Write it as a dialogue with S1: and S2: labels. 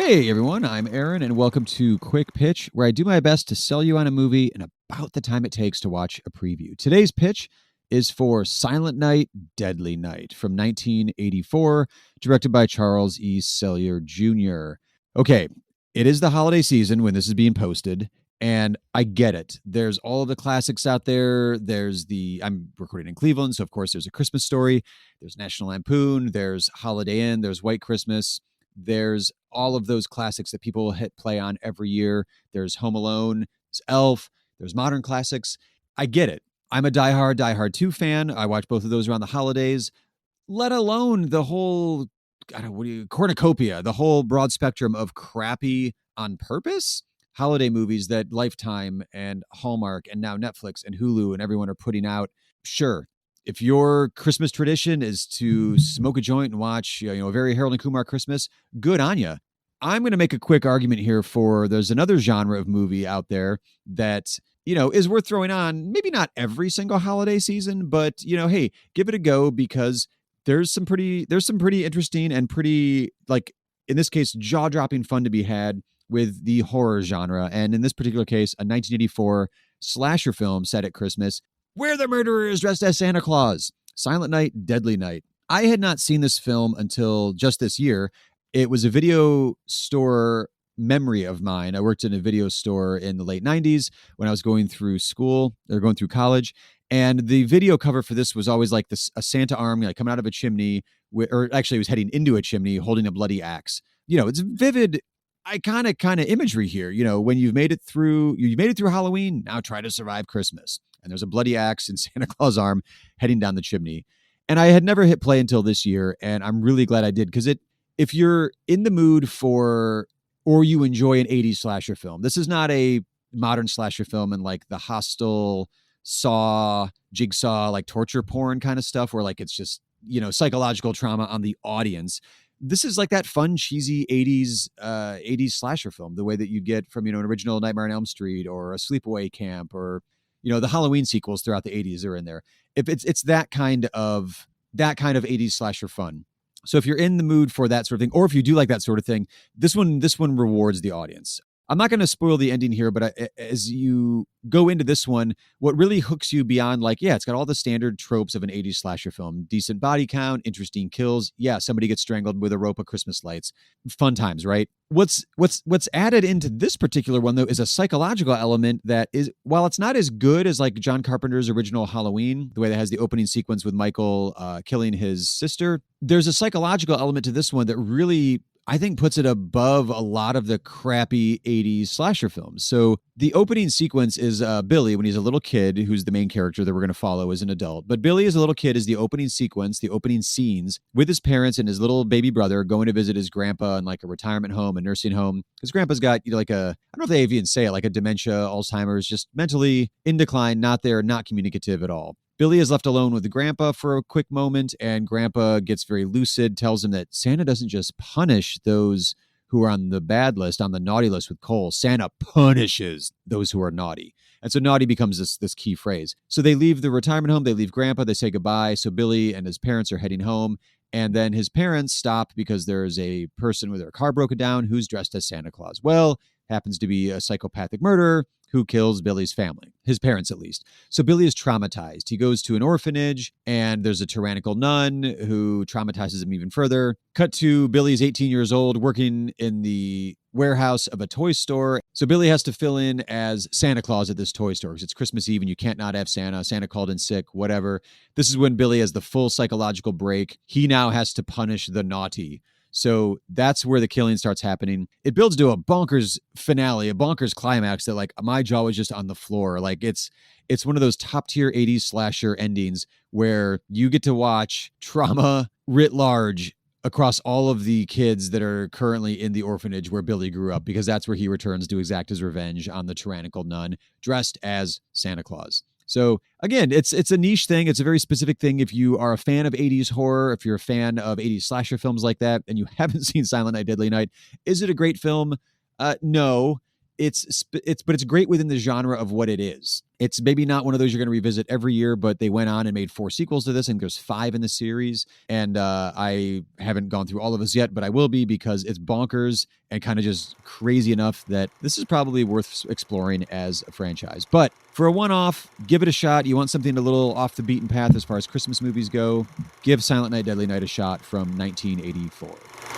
S1: Hey everyone, I'm Aaron, and welcome to Quick Pitch, where I do my best to sell you on a movie in about the time it takes to watch a preview. Today's pitch is for Silent Night, Deadly Night from 1984, directed by Charles E. Sellier Jr. Okay, it is the holiday season when this is being posted, and I get it. There's all of the classics out there. I'm recording in Cleveland, so of course there's A Christmas Story, there's National Lampoon, there's Holiday Inn, there's White Christmas. There's all of those classics that people hit play on every year. There's Home Alone, there's Elf, there's modern classics. I get it. I'm a Die Hard 2 fan. I watch both of those around the holidays, let alone the whole cornucopia, the whole broad spectrum of crappy on purpose holiday movies that Lifetime and Hallmark and now Netflix and Hulu and everyone are putting out. Sure, if your Christmas tradition is to smoke a joint and watch, a very Harold and Kumar Christmas, good on you. I'm going to make a quick argument here for there's another genre of movie out there that, is worth throwing on. Maybe not every single holiday season, but, hey, give it a go because there's some pretty interesting and pretty, like, in this case, jaw-dropping fun to be had with the horror genre. And in this particular case, a 1984 slasher film set at Christmas where the murderer is dressed as Santa Claus. Silent Night, Deadly Night. I had not seen this film until just this year. It was a video store memory of mine. I worked in a video store in the late 90s when I was going through school or going through college. And the video cover for this was always like a Santa arm coming out of a chimney, or actually it was heading into a chimney holding a bloody axe. It's vivid iconic kind of imagery here. When you've made it through Halloween, now try to survive Christmas. And there's a bloody axe in Santa Claus' arm heading down the chimney. And I had never hit play until this year, and I'm really glad I did because if you're in the mood for or you enjoy an 80s slasher film, this is not a modern slasher film and like the Hostel, Saw, Jigsaw, like torture porn kind of stuff where like it's just, psychological trauma on the audience. This is like that fun, cheesy 80s slasher film, the way that you get from, an original Nightmare on Elm Street or a Sleepaway Camp or, the Halloween sequels throughout the 80s are in there. If it's that kind of 80s slasher fun. So if you're in the mood for that sort of thing, or if you do like that sort of thing, this one rewards the audience. I'm not going to spoil the ending here, but as you go into this one, what really hooks you beyond it's got all the standard tropes of an 80s slasher film. Decent body count, interesting kills. Yeah, somebody gets strangled with a rope of Christmas lights. Fun times, right? What's added into this particular one, though, is a psychological element that is, while it's not as good as like John Carpenter's original Halloween, the way that has the opening sequence with Michael killing his sister, there's a psychological element to this one that really, I think, puts it above a lot of the crappy 80s slasher films. So the opening sequence is Billy when he's a little kid, who's the main character that we're going to follow as an adult. But Billy as a little kid is the opening sequence, the opening scenes with his parents and his little baby brother going to visit his grandpa in like a retirement home, a nursing home. His grandpa's got I don't know if they even say it, like a dementia, Alzheimer's, just mentally in decline, not there, not communicative at all. Billy is left alone with the grandpa for a quick moment, and grandpa gets very lucid, tells him that Santa doesn't just punish those who are on the bad list, on the naughty list with Cole. Santa punishes those who are naughty. And so naughty becomes this key phrase. So they leave the retirement home, they leave grandpa, they say goodbye. So Billy and his parents are heading home. And then his parents stop because there's a person with their car broken down who's dressed as Santa Claus. Well, happens to be a psychopathic murderer who kills Billy's family, his parents at least. So Billy is traumatized. He goes to an orphanage and there's a tyrannical nun who traumatizes him even further. Cut to Billy's 18 years old working in the warehouse of a toy store. So Billy has to fill in as Santa Claus at this toy store because it's Christmas Eve and you can't not have Santa. Santa called in sick, whatever. This is when Billy has the full psychological break. He now has to punish the naughty. So that's where the killing starts happening. It builds to a bonkers finale, a bonkers climax that like my jaw was just on the floor. Like it's one of those top tier 80s slasher endings where you get to watch trauma writ large across all of the kids that are currently in the orphanage where Billy grew up, because that's where he returns to exact his revenge on the tyrannical nun dressed as Santa Claus. So again, it's a niche thing. It's a very specific thing. If you are a fan of 80s horror, if you're a fan of 80s slasher films like that, and you haven't seen Silent Night, Deadly Night, is it a great film? No. but it's great within the genre of what it is. It's maybe not one of those you're going to revisit every year, but they went on and made 4 sequels to this, and there's 5 in the series. And I haven't gone through all of this yet, but I will be, because it's bonkers and kind of just crazy enough that this is probably worth exploring as a franchise. But for a one-off, give it a shot. You want something a little off the beaten path as far as Christmas movies go, give Silent Night, Deadly Night a shot from 1984.